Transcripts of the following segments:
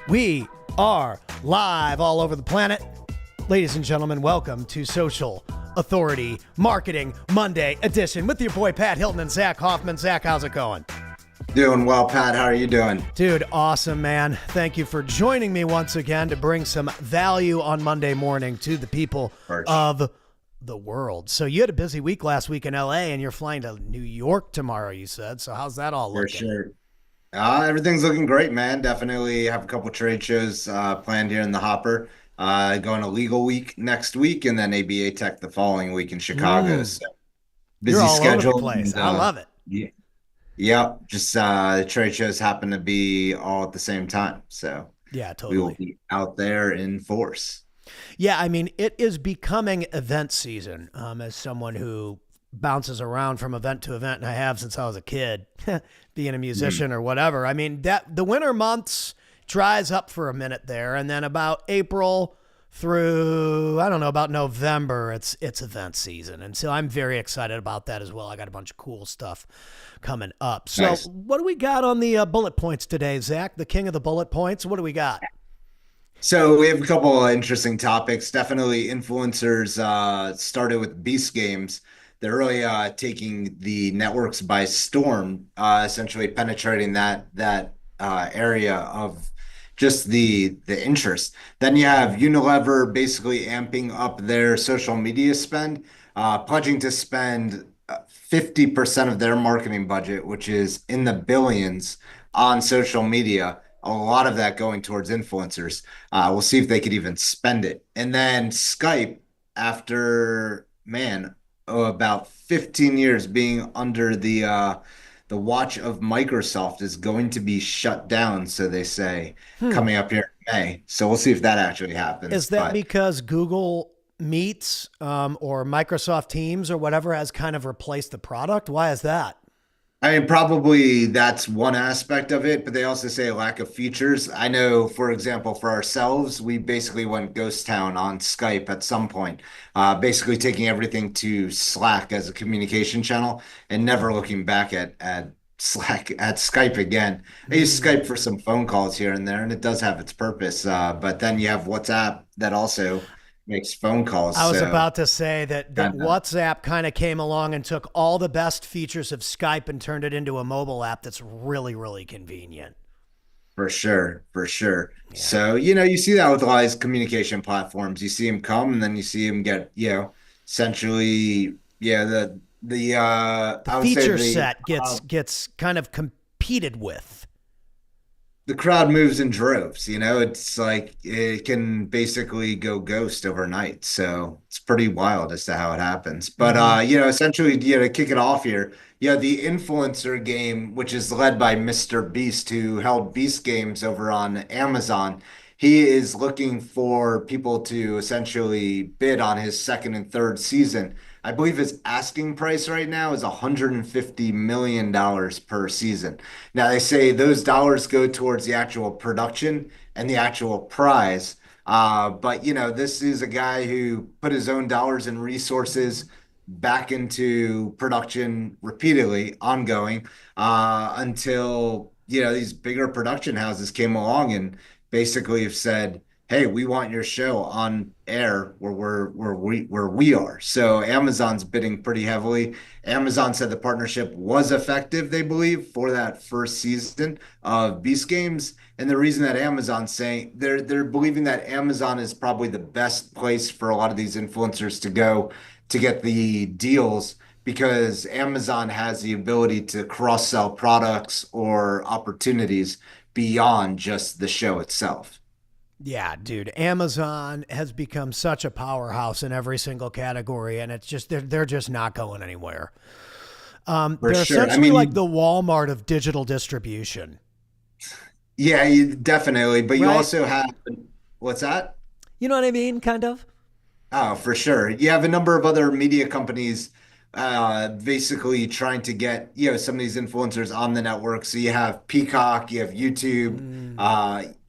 We are live all over the planet. Ladies and gentlemen, welcome to Social Authority Marketing Monday edition with your boy Pat Hilton and Zach Hoffman. Zach, how's it going? Doing well, Pat. How are you doing? Dude, awesome, man. Thank you for joining me once again to bring some value on Monday morning to the people of the world. So you had a busy week last week in LA and you're flying to New York tomorrow, you said. So how's that all looking? For sure. Everything's looking great, man. Definitely have a couple trade shows planned here in the hopper. Going to Legal Week next week and then ABA Tech the following week in Chicago. So busy You're all schedule. over the place. I love it. Yeah. Just the trade shows happen to be all at the same time. So yeah, totally. We will be out there in force. Yeah, I mean, it is becoming event season. As someone who bounces around from event to event, and I have since I was a kid, being a musician or whatever. I mean, that the winter months dries up for a minute there, and then about April through, I don't know, about November, it's event season. And so I'm very excited about that as well. I got a bunch of cool stuff coming up. So Nice. What do we got on the bullet points today, Zach? The king of the bullet points. What do we got? So we have a couple of interesting topics. Definitely influencers started with Beast Games. They're really taking the networks by storm, essentially penetrating that area of just the interest. Then you have Unilever basically amping up their social media spend, pledging to spend 50% of their marketing budget, which is in the billions, on social media. A lot of that going towards influencers. We'll see if they could even spend it. And then Skype, after about 15 years being under the watch of Microsoft, is going to be shut down, so they say, coming up here in May. So we'll see if that actually happens. Is that because Google Meets or Microsoft Teams or whatever has kind of replaced the product? Why is that? I mean, probably that's one aspect of it, but they also say a lack of features. I know, for example, for ourselves, we basically went ghost town on Skype at some point, basically taking everything to Slack as a communication channel and never looking back at Slack, at Skype again. I use Skype for some phone calls here and there, and it does have its purpose. But then you have WhatsApp that also makes phone calls. I was about to say that WhatsApp kind of came along and took all the best features of Skype and turned it into a mobile app that's really, really convenient. For sure. Yeah. So, you see that with a lot of these communication platforms. You see them come and then you see them get, essentially, the feature set gets kind of competed with. The crowd moves in droves, it's like it can basically go ghost overnight. So it's pretty wild as to how it happens. But, essentially, to kick it off here, the influencer game, which is led by Mr. Beast, who held Beast Games over on Amazon. He is looking for people to essentially bid on his second and third season. I believe his asking price right now is $150 million per season. Now, they say those dollars go towards the actual production and the actual prize. But, this is a guy who put his own dollars and resources back into production repeatedly, ongoing, until, these bigger production houses came along and basically have said, hey, we want your show on air where we are. So Amazon's bidding pretty heavily. Amazon said the partnership was effective, they believe, for that first season of Beast Games. And the reason that Amazon's saying they're believing that Amazon is probably the best place for a lot of these influencers to go to get the deals, because Amazon has the ability to cross-sell products or opportunities beyond just the show itself. Yeah, dude, Amazon has become such a powerhouse in every single category, and it's just they're just not going anywhere. They're essentially like the Walmart of digital distribution. Yeah, definitely. But you also have, what's that? You know what I mean? Kind of. Oh, for sure. You have a number of other media companies basically trying to get, some of these influencers on the network. So you have Peacock, you have YouTube,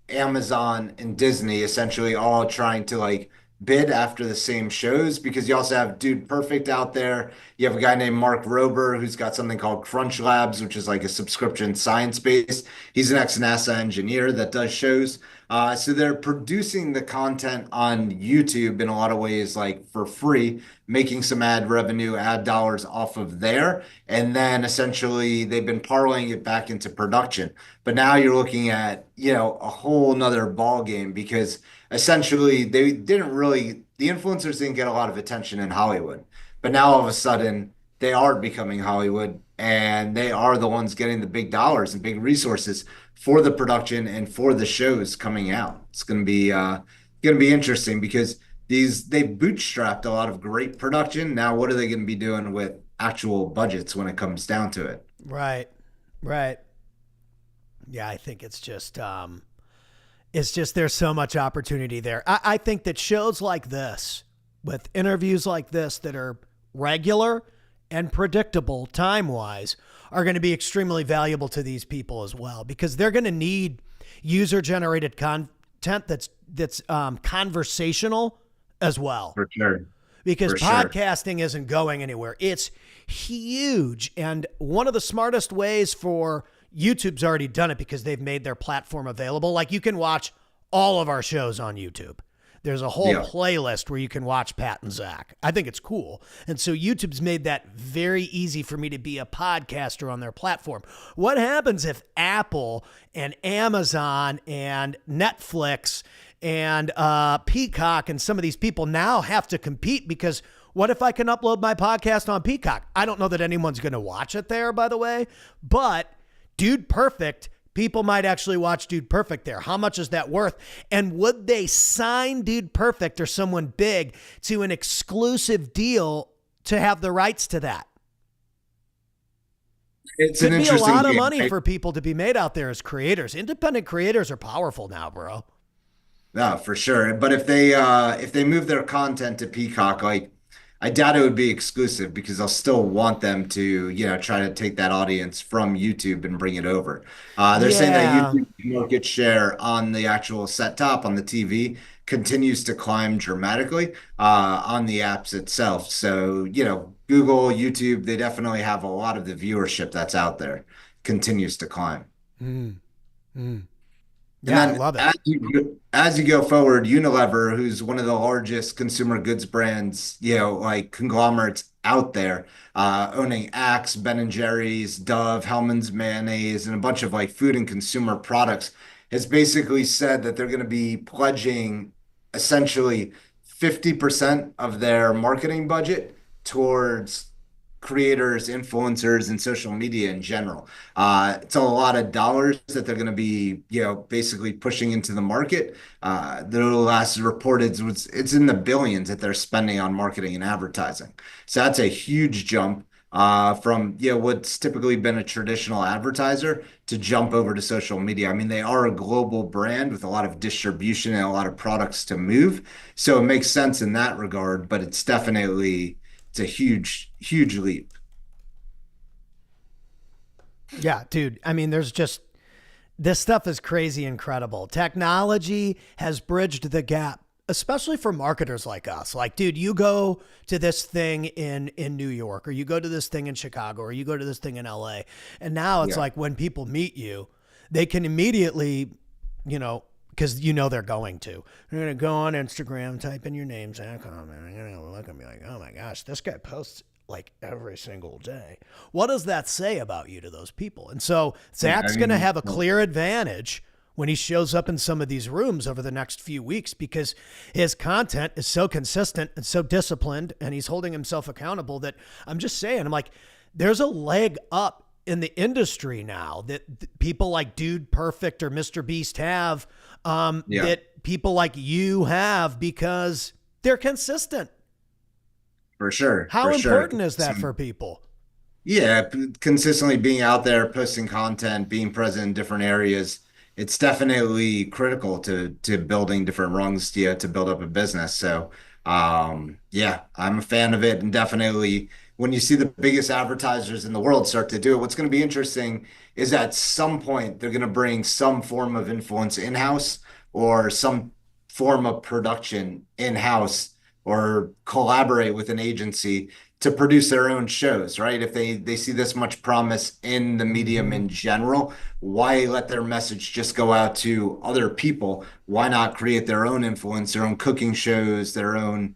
Amazon and Disney essentially all trying to bid after the same shows, because you also have Dude Perfect out there. You have a guy named Mark Rober who's got something called Crunch Labs, which is like a subscription science base. He's an ex-NASA engineer that does shows. So they're producing the content on YouTube in a lot of ways, like for free, making some ad revenue, ad dollars off of there. And then essentially they've been parlaying it back into production. But now you're looking at, a whole nother ball game because essentially they didn't really, the influencers didn't get a lot of attention in Hollywood. But now all of a sudden they are becoming Hollywood and they are the ones getting the big dollars and big resources for the production and for the shows coming out. It's going to be interesting because they've bootstrapped a lot of great production. Now, what are they going to be doing with actual budgets when it comes down to it? Right. Right. Yeah, I think it's just there's so much opportunity there. I think that shows like this, with interviews like this that are regular and predictable time wise, are going to be extremely valuable to these people as well, because they're going to need user generated content that's conversational as well, For sure. because For sure. podcasting isn't going anywhere. It's huge. And one of the smartest ways for YouTube's already done it because they've made their platform available. Like you can watch all of our shows on YouTube. There's a whole Yeah. playlist where you can watch Pat and Zach. I think it's cool. And so YouTube's made that very easy for me to be a podcaster on their platform. What happens if Apple and Amazon and Netflix and Peacock and some of these people now have to compete? Because what if I can upload my podcast on Peacock? I don't know that anyone's going to watch it there, by the way, but Dude Perfect, people might actually watch Dude Perfect there. How much is that worth? And would they sign Dude Perfect or someone big to an exclusive deal to have the rights to that? It's an Could be a interesting lot of game, money right? for people to be made out there as creators. Independent creators are powerful now, bro. No, for sure. But if they move their content to Peacock, like I doubt it would be exclusive because they'll still want them to, try to take that audience from YouTube and bring it over. They're saying that Yeah. YouTube market share on the actual set top on the TV continues to climb dramatically on the apps itself. So, Google, YouTube, they definitely have a lot of the viewership that's out there continues to climb. Mm, mm. And Yeah, I then love it. as you go forward, Unilever, who's one of the largest consumer goods brands, like conglomerates out there, owning Axe, Ben and Jerry's, Dove, Hellman's mayonnaise, and a bunch of like food and consumer products, has basically said that they're going to be pledging essentially 50% of their marketing budget towards creators, influencers, and social media in general. It's a lot of dollars that they're going to be, basically pushing into the market. The last reported was it's in the billions that they're spending on marketing and advertising. So that's a huge jump from what's typically been a traditional advertiser to jump over to social media. I mean, they are a global brand with a lot of distribution and a lot of products to move, so it makes sense in that regard. But it's a huge, huge leap. Yeah, dude. I mean, there's just this stuff is crazy incredible. Technology has bridged the gap, especially for marketers like us. Like, dude, you go to this thing in New York, or you go to this thing in Chicago, or you go to this thing in LA. And now it's Yeah, like when people meet you, they can immediately, because they're going to. They're going to go on Instagram, type in your name, Zach Harmon. I'm going to look and be like, oh my gosh, this guy posts like every single day. What does that say about you to those people? And so I Zach's going to mean, have a clear advantage when he shows up in some of these rooms over the next few weeks, because his content is so consistent and so disciplined, and he's holding himself accountable, that I'm just saying, I'm like, there's a leg up in the industry now that people like Dude Perfect or Mr. Beast have, yeah, that people like you have, because they're consistent. for sure, How for sure. important is So, that for people? yeah, consistently being out there, posting content, being present in different areas, it's definitely critical to building different rungs to build up a business. So, yeah, I'm a fan of it, and definitely when you see the biggest advertisers in the world start to do it, what's going to be interesting is at some point they're going to bring some form of influence in-house or some form of production in-house or collaborate with an agency to produce their own shows, right? If they see this much promise in the medium Mhm. in general, why let their message just go out to other people? Why not create their own influence, their own cooking shows, their own,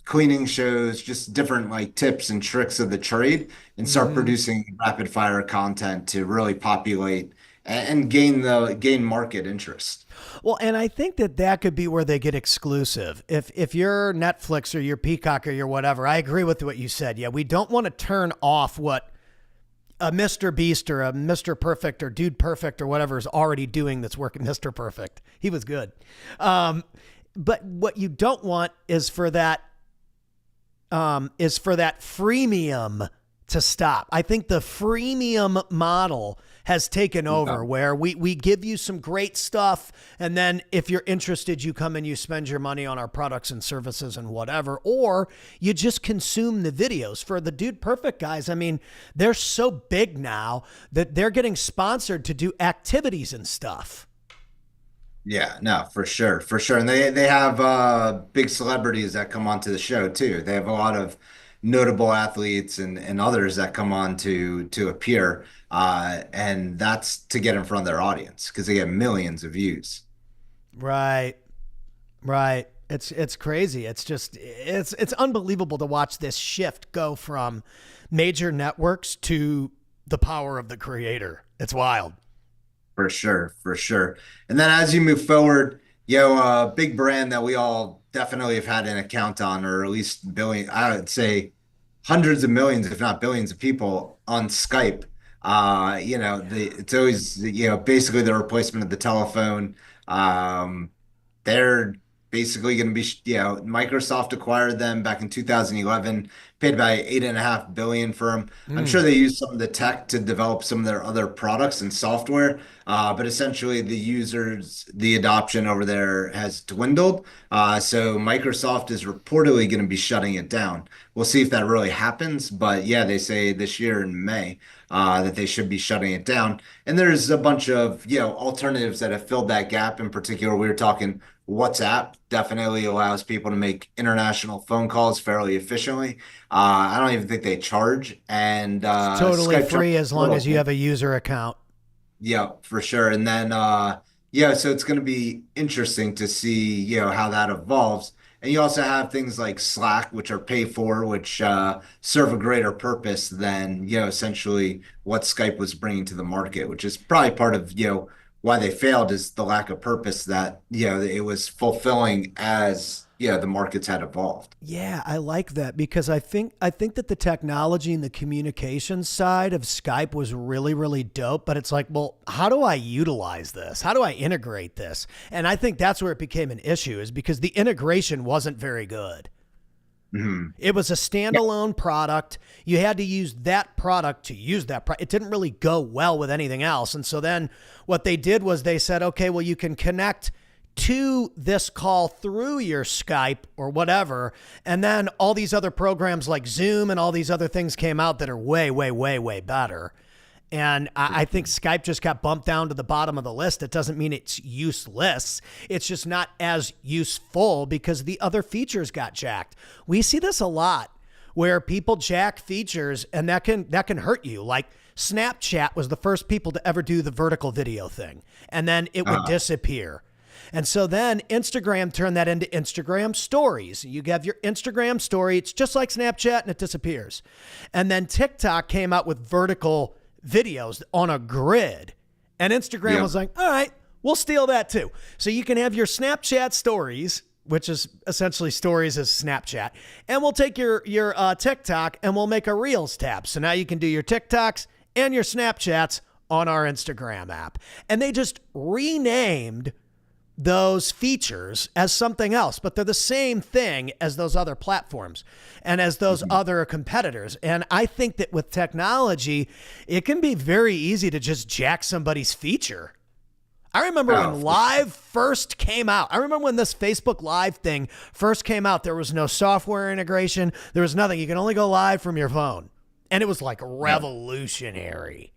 cleaning shows, just different like tips and tricks of the trade, and start Mhm. producing rapid fire content to really populate and gain market interest. Well, and I think that that could be where they get exclusive. If you're Netflix or you're Peacock or you're whatever, I agree with what you said. Yeah, we don't want to turn off what a Mr. Beast or a Mr. Perfect or Dude Perfect or whatever is already doing that's working. Mr. Perfect, he was good. But what you don't want is for that freemium to stop. I think the freemium model has taken over where we give you some great stuff. And then if you're interested, you come and you spend your money on our products and services and whatever, or you just consume the videos. For the Dude Perfect guys, I mean, they're so big now that they're getting sponsored to do activities and stuff. Yeah, no, for sure, for sure. And they have big celebrities that come onto the show too. They have a lot of notable athletes and others that come on to appear. And that's to get in front of their audience because they get millions of views. Right. Right. It's crazy. It's unbelievable to watch this shift go from major networks to the power of the creator. It's wild. For sure, for sure. And then as you move forward, a big brand that we all definitely have had an account on, or at least billion, I would say hundreds of millions, if not billions of people on Skype. It's always, basically the replacement of the telephone. They're basically going to be, Microsoft acquired them back in 2011, paid about 8.5 billion for them. I'm sure Mm. they use some of the tech to develop some of their other products and software, but essentially the adoption over there has dwindled. So Microsoft is reportedly going to be shutting it down. We'll see if that really happens, but yeah, they say this year in May. That they should be shutting it down. And there's a bunch of, alternatives that have filled that gap. In particular, we were talking WhatsApp definitely allows people to make international phone calls fairly efficiently. I don't even think they charge. And It's totally Skype free charges as a long little as you bit. have a user account. Yeah, for sure. And then so it's going to be interesting to see, how that evolves. And you also have things like Slack, which are pay for, which serve a greater purpose than, essentially what Skype was bringing to the market, which is probably part of, why they failed is the lack of purpose that, it was fulfilling as, the markets had evolved. Yeah, I like that because I think that the technology and the communication side of Skype was really really dope, but it's like, well, how do I utilize this? How do I integrate this? And I think that's where it became an issue is because the integration wasn't very good. Mhm. It was a standalone product. You had to use that product to use that product. It didn't really go well with anything else. And so then what they did was they said, okay, well, you can connect to this call through your Skype or whatever. And then all these other programs like Zoom and all these other things came out that are way, way, way, way better. And I think Skype just got bumped down to the bottom of the list. It doesn't mean it's useless. It's just not as useful because the other features got jacked. We see this a lot where people jack features and that can hurt you. Like Snapchat was the first people to ever do the vertical video thing, and then it would Uh, disappear. And so then Instagram turned that into Instagram stories. You have your Instagram story. It's just like Snapchat and it disappears. And then TikTok came out with vertical videos on a grid. And Instagram yeah. was like, all right, we'll steal that too. So you can have your Snapchat stories, which is essentially stories as Snapchat. And we'll take your TikTok and we'll make a Reels tab. So now you can do your TikToks and your Snapchats on our Instagram app. And they just renamed those features as something else, but they're the same thing as those other platforms and as those other competitors. And I think that with technology, it can be very easy to just jack somebody's feature. I remember Oh, when Live first came out. I remember when this Facebook Live thing first came out, there was no software integration. There was nothing. You can only go live from your phone. And it was like yeah. revolutionary.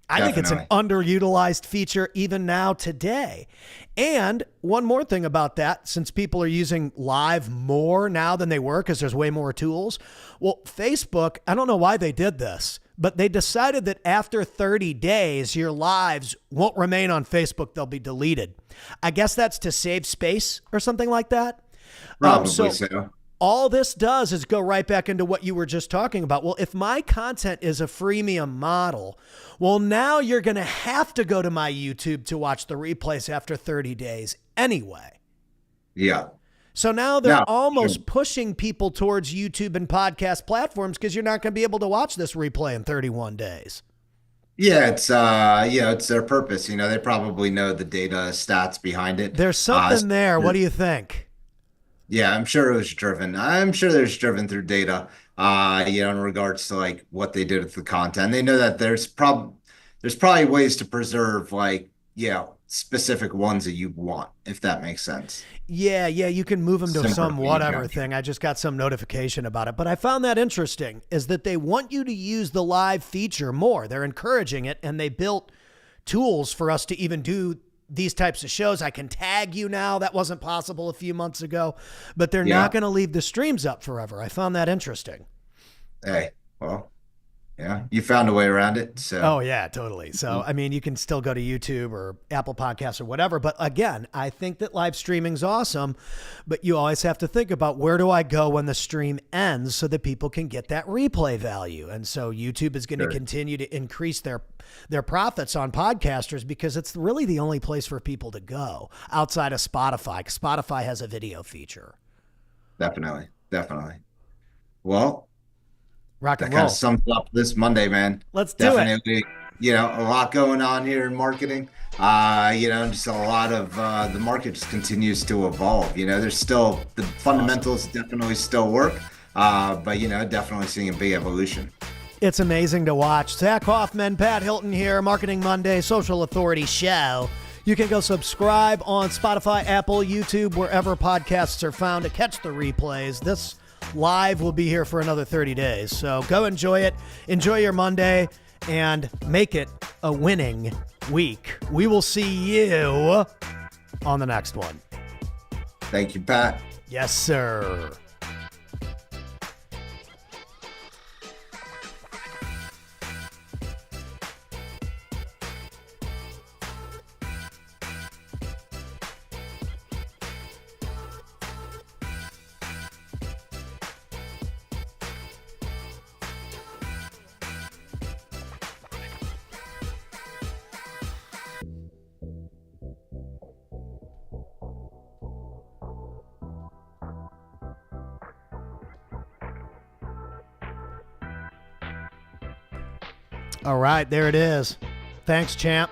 I think it's an Definitely. underutilized feature even now today. And one more thing about that, since people are using live more now than they were because there's way more tools. Well, Facebook, I don't know why they did this, but they decided that after 30 days, your lives won't remain on Facebook. They'll be deleted. I guess that's to save space or something like that. Probably so. All this does is go right back into what you were just talking about. Well, if my content is a freemium model, well, now you're going to have to go to my YouTube to watch the replays after 30 days anyway. Yeah. So now they're No, almost sure. pushing people towards YouTube and podcast platforms because you're not going to be able to watch this replay in 31 days. Yeah, it's their purpose. They probably know the data stats behind it. There's something there. What do you think? Yeah, I'm sure it was driven. I'm sure there's driven through data, in regards to like what they did with the content. They know that there's probably ways to preserve like, specific ones that you want, if that makes sense. Yeah, you can move them to Simpler some for you whatever guys. thing. I just got some notification about it. But I found that interesting is that they want you to use the live feature more. They're encouraging it, and they built tools for us to even do these types of shows. I can tag you now. That wasn't possible a few months ago, but they're Yeah. not going to leave the streams up forever. I found that interesting. Hey, well, yeah, you found a way around it. Oh So yeah, totally. So, I mean, you can still go to YouTube or Apple Podcasts or whatever. But again, I think that live streaming's awesome, but you always have to think about where do I go when the stream ends so that people can get that replay value. And so YouTube is going to sure, continue to increase their profits on podcasters because it's really the only place for people to go outside of Spotify. 'Cause Spotify has a video feature. definitely, definitely. Well, Rock that and kind of roll. sums up this Monday, man. Let's do it. Definitely, a lot going on here in marketing. Just a lot of the market just continues to evolve. There's still the fundamentals definitely still work, but definitely seeing a big evolution. It's amazing to watch. Zach Hoffman, Pat Hilton here, Marketing Monday, Social Authority Show. You can go subscribe on Spotify, Apple, YouTube, wherever podcasts are found to catch the replays. This live will be here for another 30 days. So go enjoy it. Enjoy your Monday and make it a winning week. We will see you on the next one. Thank you, Pat. Yes, sir. All right, there it is. Thanks, champ.